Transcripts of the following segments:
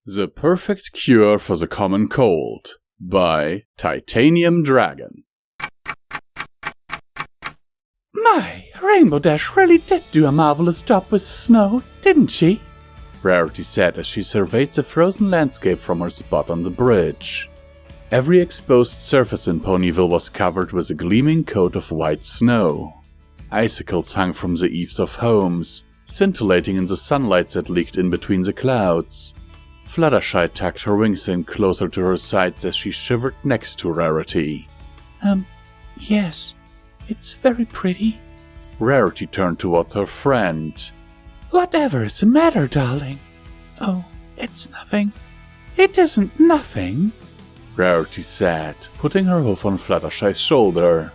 The Perfect Cure for the Common Cold by Titanium Dragon. My, Rainbow Dash really did do a marvelous job with the snow, didn't she? Rarity said as she surveyed the frozen landscape from her spot on the bridge. Every exposed surface in Ponyville was covered with a gleaming coat of white snow. Icicles hung from the eaves of homes, scintillating in the sunlight that leaked in between the clouds. Fluttershy tucked her wings in closer to her sides as she shivered next to Rarity. Yes, it's very pretty. Rarity turned toward her friend. Whatever is the matter, darling? Oh, it's nothing. It isn't nothing, Rarity said, putting her hoof on Fluttershy's shoulder.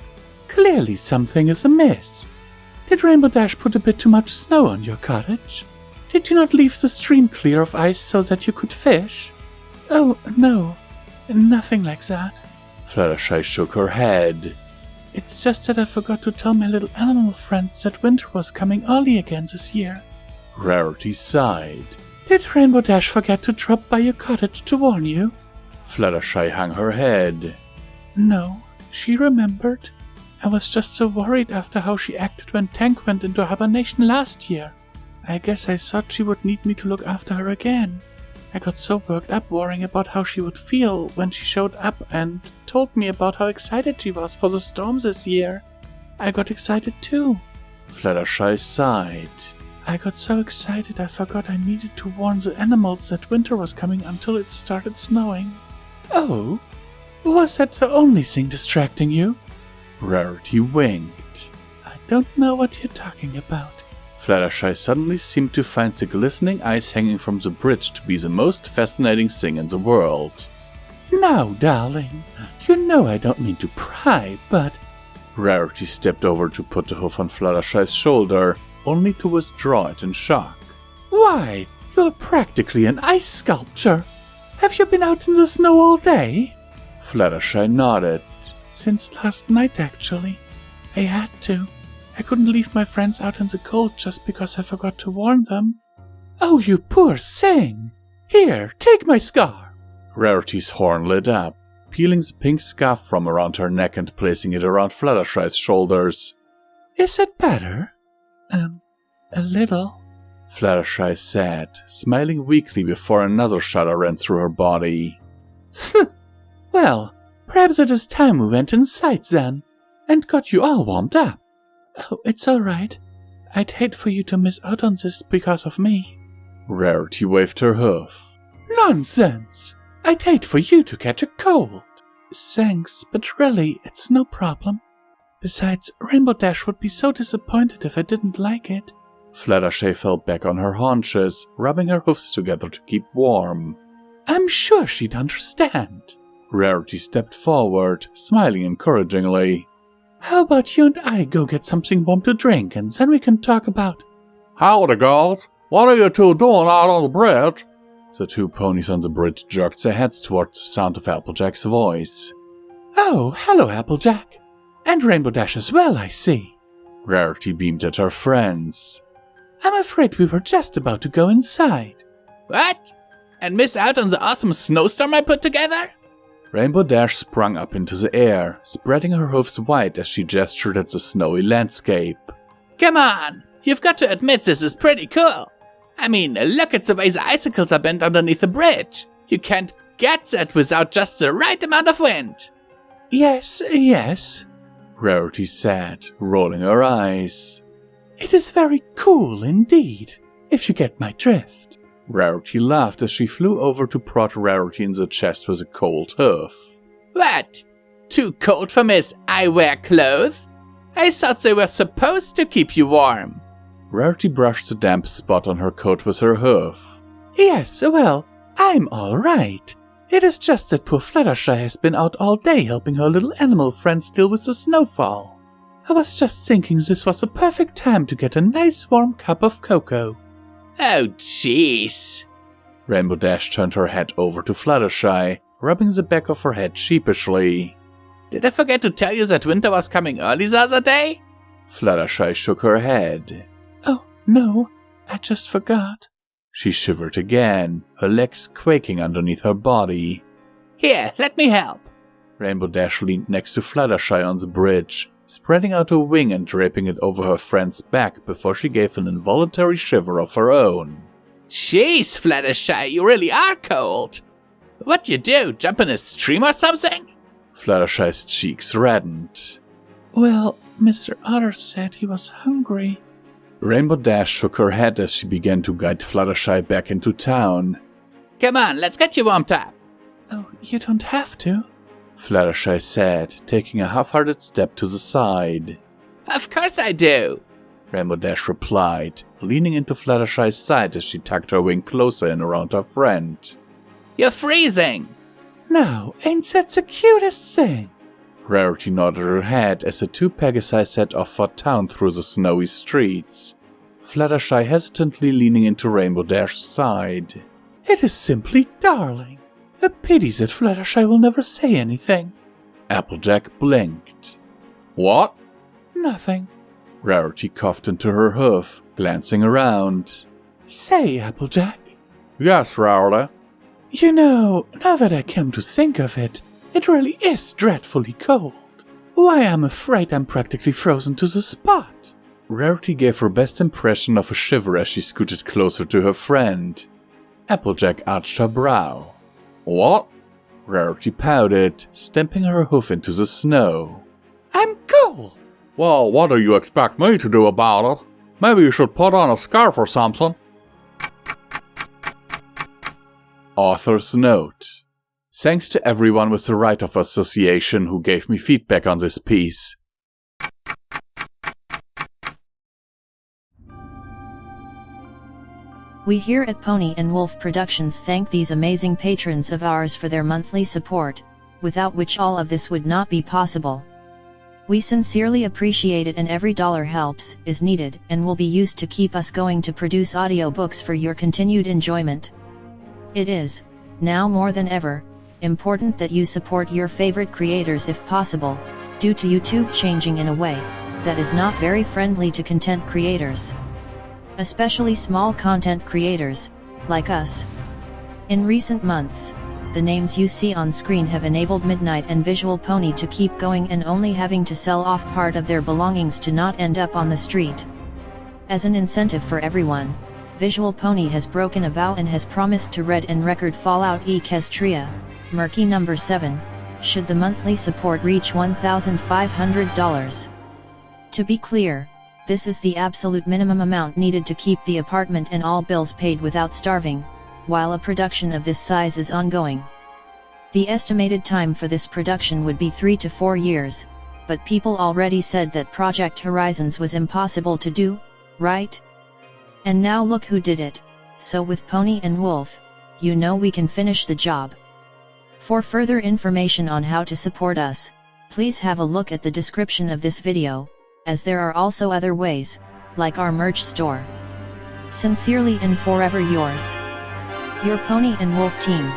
Clearly something is amiss. Did Rainbow Dash put a bit too much snow on your cottage? Did you not leave the stream clear of ice so that you could fish? Oh, no, nothing like that. Fluttershy shook her head. It's just that I forgot to tell my little animal friends that winter was coming early again this year. Rarity sighed. Did Rainbow Dash forget to drop by your cottage to warn you? Fluttershy hung her head. No, she remembered. I was just so worried after how she acted when Tank went into hibernation last year. I guess I thought she would need me to look after her again. I got so worked up worrying about how she would feel when she showed up and told me about how excited she was for the storm this year. I got excited too. Fluttershy sighed. I got so excited I forgot I needed to warn the animals that winter was coming until it started snowing. Oh, was that the only thing distracting you? Rarity winked. I don't know what you're talking about. Fluttershy suddenly seemed to find the glistening ice hanging from the bridge to be the most fascinating thing in the world. Now, darling, you know I don't mean to pry, but... Rarity stepped over to put the hoof on Fluttershy's shoulder, only to withdraw it in shock. Why, you're practically an ice sculpture. Have you been out in the snow all day? Fluttershy nodded. Since last night, actually. I had to. I couldn't leave my friends out in the cold just because I forgot to warn them. Oh, you poor thing! Here, take my scarf! Rarity's horn lit up, peeling the pink scarf from around her neck and placing it around Fluttershy's shoulders. Is it better? A little, Fluttershy said, smiling weakly before another shudder ran through her body. Well, perhaps it is time we went inside then, and got you all warmed up. Oh, it's all right. I'd hate for you to miss out on this because of me. Rarity waved her hoof. Nonsense! I'd hate for you to catch a cold. Thanks, but really, it's no problem. Besides, Rainbow Dash would be so disappointed if I didn't like it. Fluttershy fell back on her haunches, rubbing her hoofs together to keep warm. I'm sure she'd understand. Rarity stepped forward, smiling encouragingly. How about you and I go get something warm to drink, and then we can talk about... Howdy, girls! What are you two doing out on the bridge? The two ponies on the bridge jerked their heads towards the sound of Applejack's voice. Oh, hello, Applejack. And Rainbow Dash as well, I see. Rarity beamed at her friends. I'm afraid we were just about to go inside. What? And miss out on the awesome snowstorm I put together? Rainbow Dash sprung up into the air, spreading her hoofs wide as she gestured at the snowy landscape. Come on, you've got to admit this is pretty cool. I mean, look at the way the icicles are bent underneath the bridge. You can't get that without just the right amount of wind. Yes, Rarity said, rolling her eyes. It is very cool indeed, if you get my drift. Rarity laughed as she flew over to prod Rarity in the chest with a cold hoof. What? Too cold for Miss I wear clothes? I thought they were supposed to keep you warm. Rarity brushed the damp spot on her coat with her hoof. Yes, well, I'm all right. It is just that poor Fluttershy has been out all day helping her little animal friends deal with the snowfall. I was just thinking this was a perfect time to get a nice warm cup of cocoa. Oh, jeez. Rainbow Dash turned her head over to Fluttershy, rubbing the back of her head sheepishly. Did I forget to tell you that winter was coming early the other day? Fluttershy shook her head. Oh, no, I just forgot. She shivered again, her legs quaking underneath her body. Here, let me help. Rainbow Dash leaned next to Fluttershy on the bridge, spreading out a wing and draping it over her friend's back before she gave an involuntary shiver of her own. Jeez, Fluttershy, you really are cold. What you do, jump in a stream or something? Fluttershy's cheeks reddened. Well, Mr. Otter said he was hungry. Rainbow Dash shook her head as she began to guide Fluttershy back into town. Come on, let's get you warmed up. Oh, you don't have to, Fluttershy said, taking a half-hearted step to the side. Of course I do, Rainbow Dash replied, leaning into Fluttershy's side as she tucked her wing closer in around her friend. You're freezing. Now, ain't that the cutest thing? Rarity nodded her head as the two Pegasi set off for town through the snowy streets, Fluttershy hesitantly leaning into Rainbow Dash's side. It is simply darling. A pity that Fluttershy will never say anything. Applejack blinked. What? Nothing. Rarity coughed into her hoof, glancing around. Say, Applejack. Yes, Rarity. You know, now that I come to think of it, it really is dreadfully cold. Why, I'm afraid I'm practically frozen to the spot. Rarity gave her best impression of a shiver as she scooted closer to her friend. Applejack arched her brow. What? Rarity pouted, stamping her hoof into the snow. I'm cold. Well, what do you expect me to do about it? Maybe you should put on a scarf or something. Author's note. Thanks to everyone with the right of association who gave me feedback on this piece. We here at Pony&Wolf Productions thank these amazing patrons of ours for their monthly support, without which all of this would not be possible. We sincerely appreciate it, and every dollar helps, is needed, and will be used to keep us going to produce audiobooks for your continued enjoyment. It is, now more than ever, important that you support your favorite creators if possible, due to YouTube changing in a way that is not very friendly to content creators. Especially small content creators, like us. In recent months, the names you see on screen have enabled Midnight and Visual Pony to keep going and only having to sell off part of their belongings to not end up on the street. As an incentive for everyone, Visual Pony has broken a vow and has promised to read and record Fallout Equestria, Murky number 7, should the monthly support reach $1,500. To be clear, this is the absolute minimum amount needed to keep the apartment and all bills paid without starving, while a production of this size is ongoing. The estimated time for this production would be 3 to 4 years, but people already said that Project Horizons was impossible to do, right? And now look who did it, so with Pony&Wolf, you know we can finish the job. For further information on how to support us, please have a look at the description of this video, as there are also other ways, like our merch store. Sincerely and forever yours, your Pony&Wolf team.